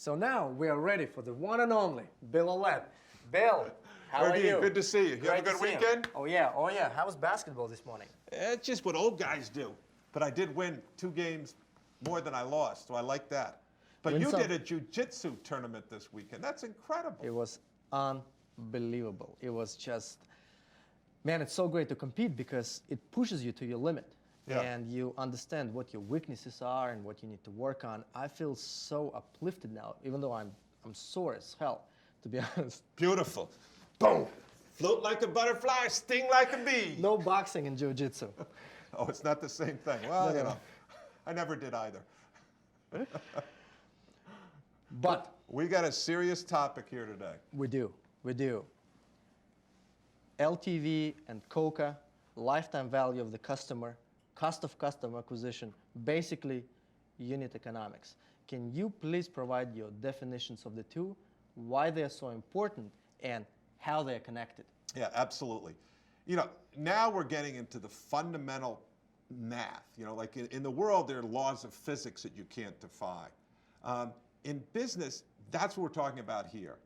So now we are ready for the one and only Bill Olet. Bill, how are you? Good to see you. You have a good weekend? Oh yeah. How was basketball this morning? It's just what old guys do. But I did win 2 games more than I lost, so I like that. But you did a jiu-jitsu tournament this weekend. That's incredible. It was unbelievable. It was just, man, it's so great to compete because it pushes you to your limit. Yeah. And you understand what your weaknesses are and what you need to work on. I feel so uplifted now, even though I'm sore as hell, to be honest. Beautiful. Boom. Float like a butterfly, sting like a bee. No boxing in jiu-jitsu. Oh, it's not the same thing. Well, you know, I never did either. But we got a serious topic here today. We do. LTV and COCA, lifetime value of the customer, cost of customer acquisition, basically unit economics. Can you please provide your definitions of the two, why they're so important, and how they're connected? Yeah, absolutely. You know, now we're getting into the fundamental math. You know, like in the world, there are laws of physics that you can't defy. In business, that's what we're talking about here.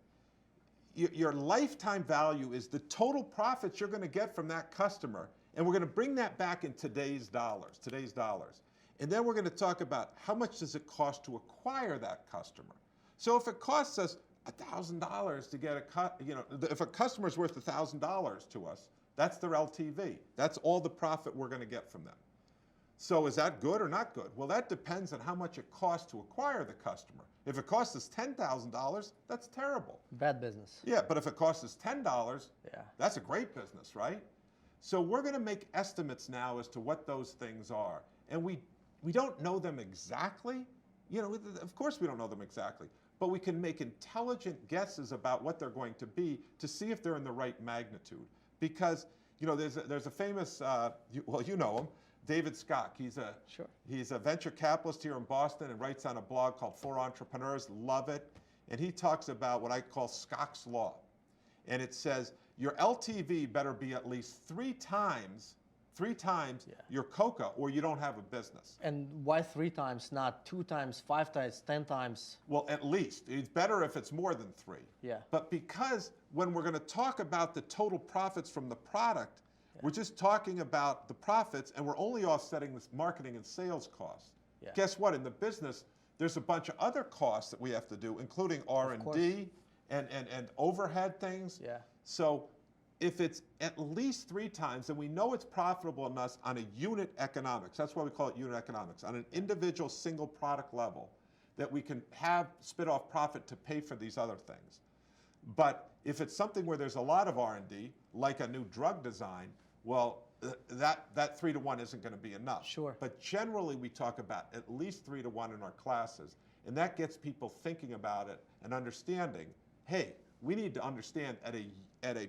Your lifetime value is the total profits you're going to get from that customer, and we're going to bring that back in today's dollars. And then we're going to talk about how much does it cost to acquire that customer. So if it costs us $1,000 to get if a customer is worth $1,000 to us, that's their LTV. That's all the profit we're going to get from them. So is that good or not good? Well, that depends on how much it costs to acquire the customer. If it costs us $10,000, that's terrible. Bad business. Yeah, but if it costs us $10, that's a great business, right? So we're going to make estimates now as to what those things are. And we don't know them exactly. You know, of course we don't know them exactly. But we can make intelligent guesses about what they're going to be to see if they're in the right magnitude. Because, you know, there's a famous, you know him, David Scott. He's a venture capitalist here in Boston and writes on a blog called For Entrepreneurs. Love it. And he talks about what I call Scott's Law. And it says your LTV better be at least three times your COCA, or you don't have a business. And why 3 times, not 2 times, 5 times, 10 times? Well, at least. It's better if it's more than 3. Yeah. But because when we're going to talk about the total profits from the product, we're just talking about the profits, and we're only offsetting this marketing and sales costs. Yeah. Guess what? In the business, there's a bunch of other costs that we have to do, including R&D and overhead things. Yeah. So if it's at least 3 times, then we know it's profitable enough on a unit economics. That's why we call it unit economics. On an individual single product level, that we can have spit off profit to pay for these other things. But if it's something where there's a lot of R&D, like a new drug design, well, that 3 to 1 isn't going to be enough. Sure. But generally, we talk about at least 3 to 1 in our classes, and that gets people thinking about it and understanding. Hey, we need to understand at a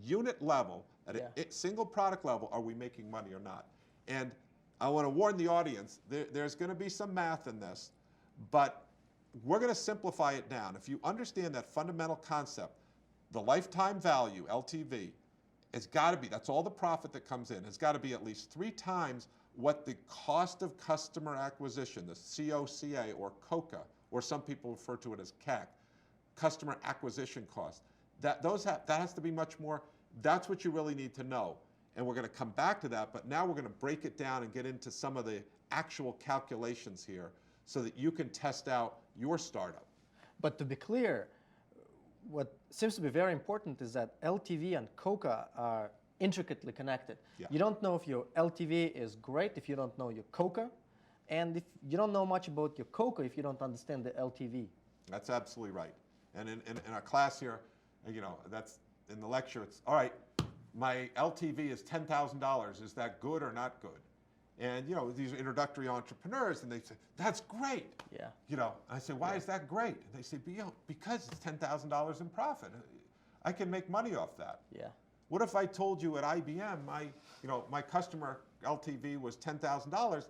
unit level, at a single product level, are we making money or not? And I want to warn the audience, there's going to be some math in this, but we're going to simplify it down. If you understand that fundamental concept, the lifetime value, LTV, it's got to be, that's all the profit that comes in, it's got to be at least 3 times what the cost of customer acquisition, the COCA or COCA, or some people refer to it as CAC, customer acquisition cost. That has to be much more. That's what you really need to know. And we're going to come back to that, but now we're going to break it down and get into some of the actual calculations here so that you can test out your startup. But to be clear, what seems to be very important is that LTV and COCA are intricately connected. Yeah. You don't know if your LTV is great if you don't know your COCA, and if you don't know much about your COCA if you don't understand the LTV. That's absolutely right. And in our class here, you know, that's in the lecture, it's, all right, my LTV is $10,000. Is that good or not good? And, you know, these are introductory entrepreneurs, and they say, that's great. Yeah. You know, I say, why is that great? And they say, because it's $10,000 in profit. I can make money off that. Yeah. What if I told you at IBM, my customer LTV was $10,000?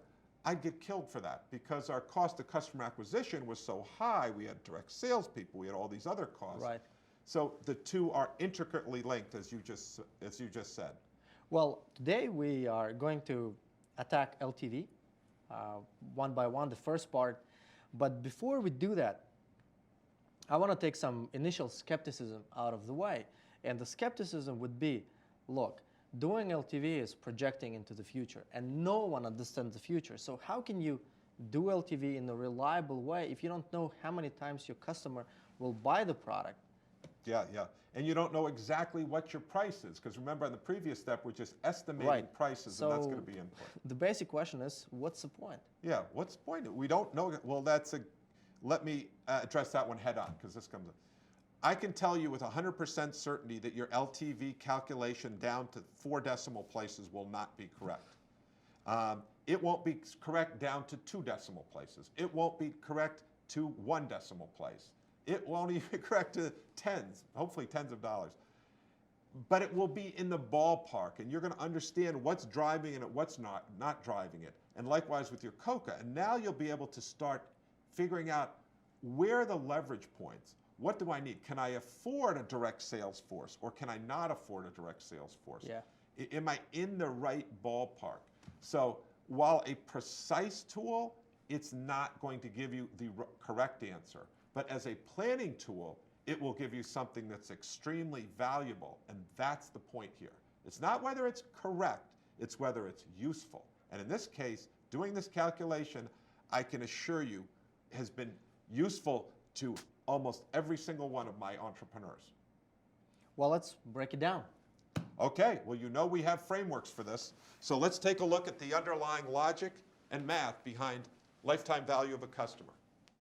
I'd get killed for that because our cost of customer acquisition was so high. We had direct salespeople. We had all these other costs. Right. So the two are intricately linked, as you just said. Well, today we are going to attack LTV one by one, the first part. But before we do that, I want to take some initial skepticism out of the way. And the skepticism would be, look, doing LTV is projecting into the future, and no one understands the future. So how can you do LTV in a reliable way if you don't know how many times your customer will buy the product? Yeah, yeah. And you don't know exactly what your price is, because remember in the previous step, we're just estimating prices, and that's going to be input. The basic question is, what's the point? Yeah, what's the point? We don't know. Well, let me address that one head on, because this comes up. I can tell you with 100% certainty that your LTV calculation down to 4 decimal places will not be correct. It won't be correct down to 2 decimal places. It won't be correct to 1 decimal place. It won't even be correct to hopefully tens of dollars. But it will be in the ballpark, and you're going to understand what's driving it and what's not driving it. And likewise with your COCA. And now you'll be able to start figuring out where are the leverage points. What do I need? Can I afford a direct sales force, or can I not afford a direct sales force? Yeah. Am I in the right ballpark? So while a precise tool, it's not going to give you the correct answer. But as a planning tool, it will give you something that's extremely valuable, and that's the point here. It's not whether it's correct, it's whether it's useful. And in this case, doing this calculation, I can assure you, has been useful to almost every single one of my entrepreneurs. Well, let's break it down. Okay, well, you know we have frameworks for this. So let's take a look at the underlying logic and math behind lifetime value of a customer.